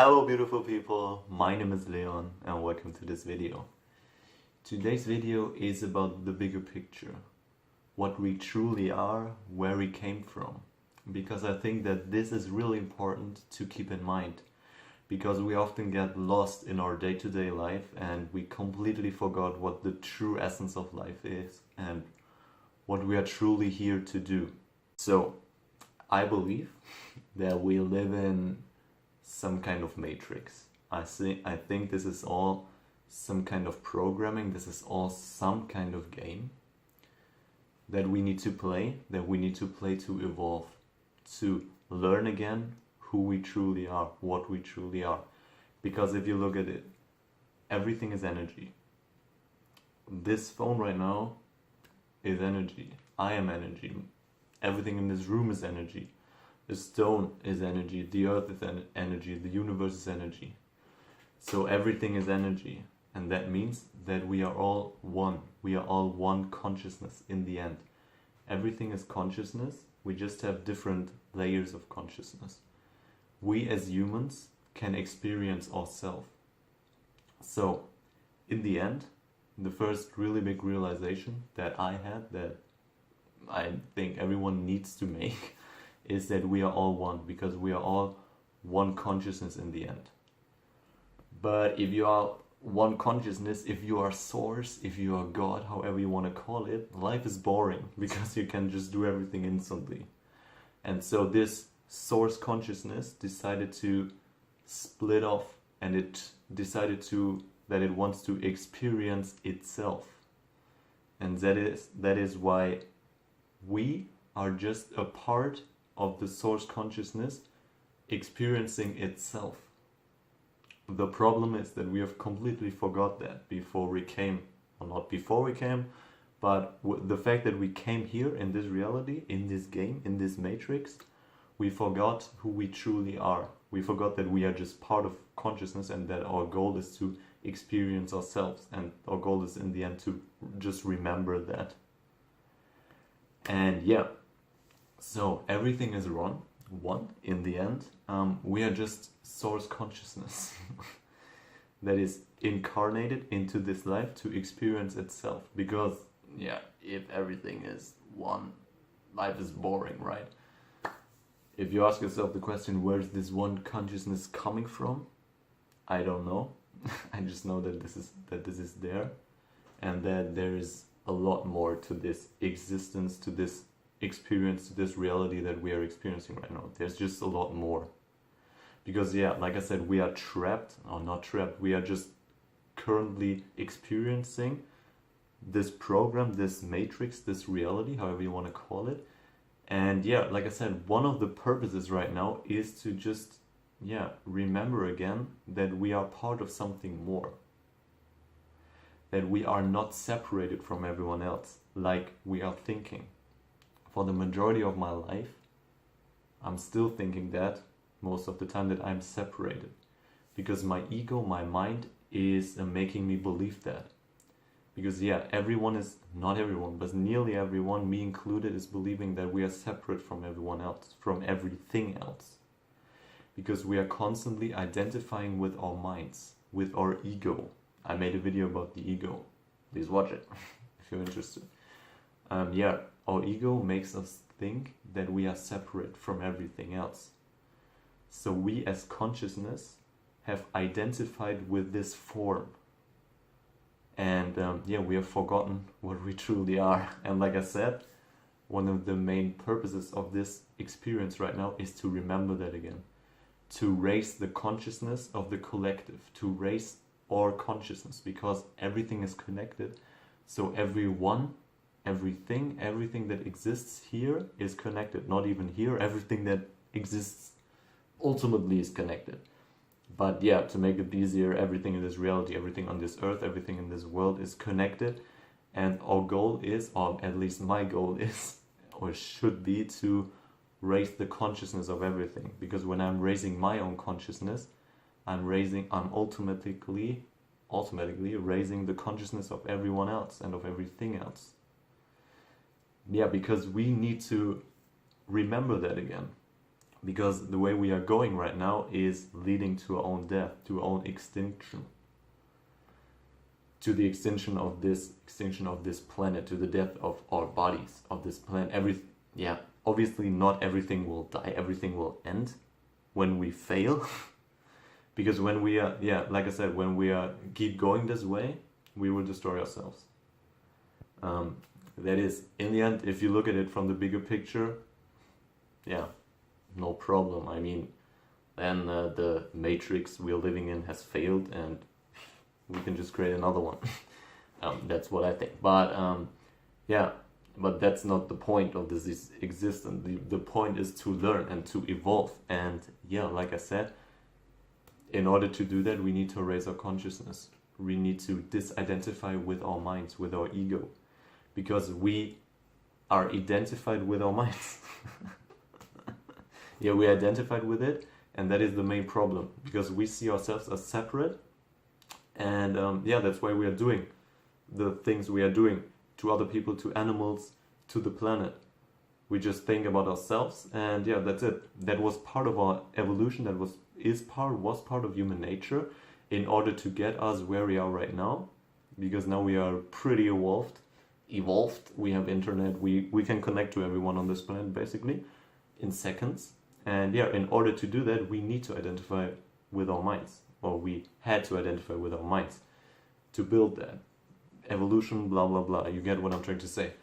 Hello beautiful people, my name is Leon and welcome to this video. Today's video is about the bigger picture, what we truly are, where we came from. Because I think that this is really important to keep in mind. Because we often get lost in our day-to-day life and we completely forgot what the true essence of life is and what we are truly here to do. So, I believe that we live in some kind of matrix. I think this is all some kind of programming, this is all some kind of game that we need to play to evolve, to learn again who we truly are, what we truly are. Because if you look at it, everything is energy. This phone right now is energy. I am energy. Everything in this room is energy. The stone is energy, the earth is energy, the universe is energy. So everything is energy. And that means that we are all one. We are all one consciousness in the end. Everything is consciousness. We just have different layers of consciousness. We as humans can experience ourselves. So in the end, the first really big realization that I had, that I think everyone needs to make, is that we are all one, because we are all one consciousness in the end. But if you are one consciousness, if you are source, if you are God, however you want to call it, life is boring because you can just do everything instantly. And so this source consciousness decided to split off, and it decided that it wants to experience itself. And that is why we are just a part of the source consciousness experiencing itself. The problem is that we have completely forgot that before we came, or not before we came, but the fact that we came here in this reality, in this game, in this matrix, we forgot who we truly are. We forgot that we are just part of consciousness and that our goal is to experience ourselves, and our goal is in the end to just remember that. And yeah, so everything is one in the end. We are just source consciousness that is incarnated into this life to experience itself. Because yeah, if everything is one, life is boring, right? If you ask yourself the question, where is this one consciousness coming from? I don't know. I just know that this is there, and that there is a lot more to this existence, to this experience, to this reality that we are experiencing right now. There's just a lot more. Because yeah, like I said, we are trapped, or not trapped, we are just currently experiencing this program, this matrix, this reality, however you want to call it. And yeah, like I said, one of the purposes right now is to just, yeah, remember again that we are part of something more. That we are not separated from everyone else, like we are thinking. For the majority of my life, I'm still thinking that, most of the time, that I'm separated. Because my ego, my mind, is making me believe that. Because yeah, everyone is, not everyone, but nearly everyone, me included, is believing that we are separate from everyone else, from everything else. Because we are constantly identifying with our minds, with our ego. I made a video about the ego. Please watch it, if you're interested. Yeah, our ego makes us think that we are separate from everything else. So we as consciousness have identified with this form. And yeah, we have forgotten what we truly are. And like I said, one of the main purposes of this experience right now is to remember that again. To raise the consciousness of the collective, to raise our consciousness, because everything is connected. So everyone, everything that exists here is connected. Not even here, everything that exists ultimately is connected. But yeah, to make it easier, everything in this reality, everything on this earth, everything in this world is connected. And our goal is, or at least my goal is, or should be, to raise the consciousness of everything. Because when I'm raising my own consciousness, I'm automatically raising the consciousness of everyone else and of everything else. Yeah, because we need to remember that again. because the way we are going right now is leading to our own death, to our own extinction, to the extinction of this planet, to the death of our bodies, of this planet. Obviously not everything will die, everything will end when we fail. Because when we are, like I said, when we are keep going this way, we will destroy ourselves. That is, in the end, if you look at it from the bigger picture, no problem. I mean, then the matrix we're living in has failed, and we can just create another one. That's what I think. But but that's not the point of this existence. The point is to learn and to evolve. And like I said, in order to do that, we need to raise our consciousness. We need to disidentify with our minds, with our ego, because we are identified with our minds. We identified with it, and that is the main problem, because we see ourselves as separate. And that's why we are doing the things we are doing to other people, to animals, to the planet. We just think about ourselves, and that's it. That was part of our evolution. That was part of human nature, in order to get us where we are right now, because now we are pretty evolved. We have internet. We can connect to everyone on this planet basically in seconds. And in order to do that, we need to identify with our minds, or we had to identify with our minds to build that evolution, blah blah blah. You get what I'm trying to say.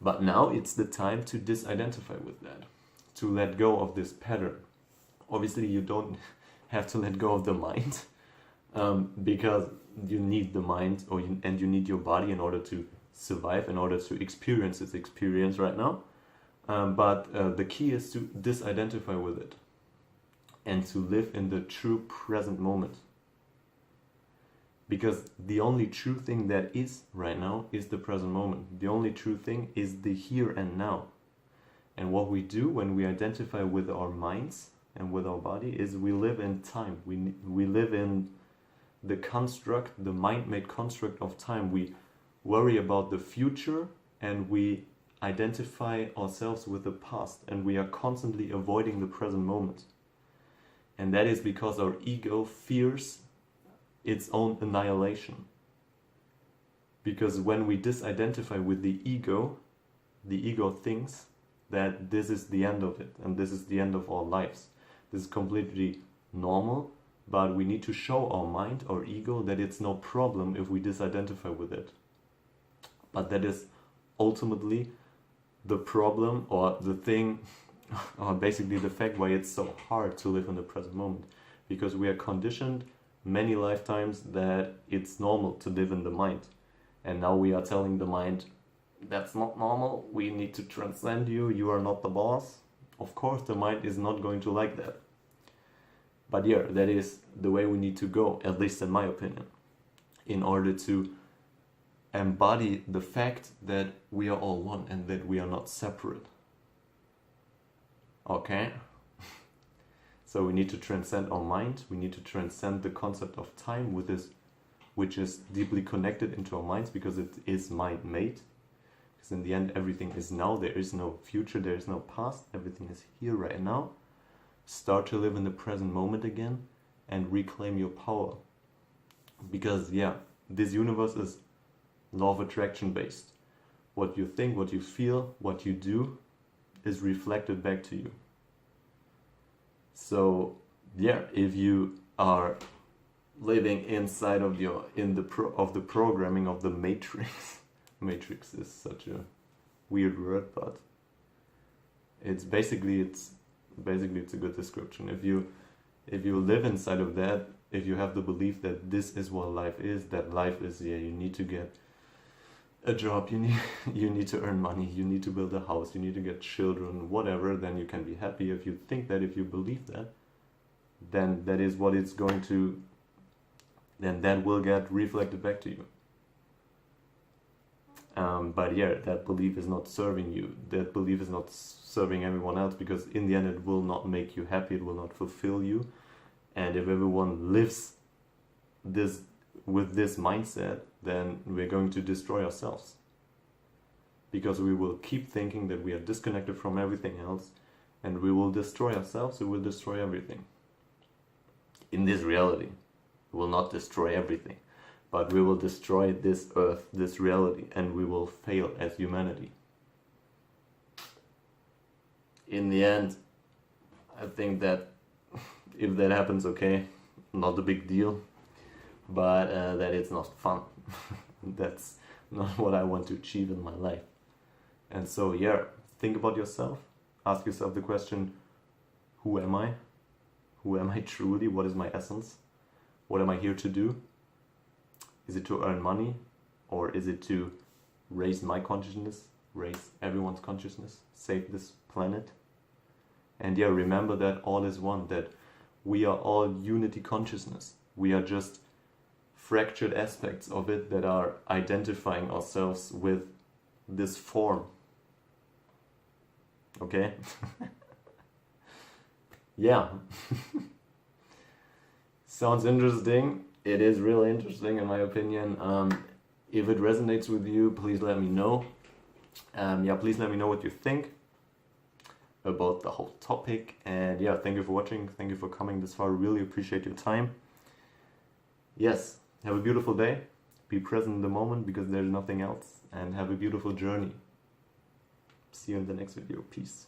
But now it's the time to disidentify with that, to let go of this pattern. Obviously, you don't have to let go of the mind, because you need the mind, and you need your body in order to survive, in order to experience its experience right now. But the key is to disidentify with it and to live in the true present moment. Because the only true thing that is right now is the present moment. The only true thing is the here and now. And what we do when we identify with our minds and with our body is we live in time. We live in the construct, the mind-made construct of time. We worry about the future, and we identify ourselves with the past, and we are constantly avoiding the present moment. And that is because our ego fears its own annihilation. Because when we disidentify with the ego thinks that this is the end of it, and this is the end of our lives. This is completely normal, but we need to show our mind, our ego, that it's no problem if we disidentify with it. But that is ultimately the problem, or the thing, or basically the fact why it's so hard to live in the present moment. Because we are conditioned many lifetimes that it's normal to live in the mind. And now we are telling the mind, that's not normal, we need to transcend you, you are not the boss. Of course the mind is not going to like that. But that is the way we need to go, at least in my opinion, in order to embody the fact that we are all one and that we are not separate. Okay? So we need to transcend our mind, we need to transcend the concept of time with this, which is deeply connected into our minds, because it is mind-made. Because in the end, everything is now, there is no future, there is no past, everything is here right now. Start to live in the present moment again and reclaim your power. Because this universe is law of attraction based. What you think, what you feel, what you do is reflected back to you. So if you are living inside of the programming of the matrix, matrix is such a weird word, but it's basically it's a good description. If you live inside of that, if you have the belief that this is what life is, that life is you need to get a job, you need to earn money, you need to build a house, you need to get children, whatever, then you can be happy. If you think that, if you believe that, then that is what it's going to, then that will get reflected back to you. But that belief is not serving you. That belief is not serving everyone else, because in the end it will not make you happy, it will not fulfill you. And if everyone lives with this mindset, then we're going to destroy ourselves. Because we will keep thinking that we are disconnected from everything else. and we will destroy ourselves, we will destroy everything. In this reality, we will not destroy everything, but we will destroy this earth, this reality, and we will fail as humanity. In the end, I think that if that happens, okay, not a big deal, but that it's not fun. That's not what I want to achieve in my life. And so, yeah, think about yourself. Ask yourself the question, who am I? Who am I truly? What is my essence? What am I here to do? Is it to earn money? Or is it to raise my consciousness, raise everyone's consciousness, save this planet? And yeah, remember that all is one, that we are all unity consciousness. We are just fractured aspects of it that are identifying ourselves with this form. Okay? Yeah. Sounds interesting. It is really interesting in my opinion. If it resonates with you, please let me know. Yeah, please let me know what you think about the whole topic. And yeah, thank you for watching. Thank you for coming this far. Really appreciate your time. Yes, have a beautiful day. Be present in the moment because there's nothing else. And have a beautiful journey. See you in the next video. Peace.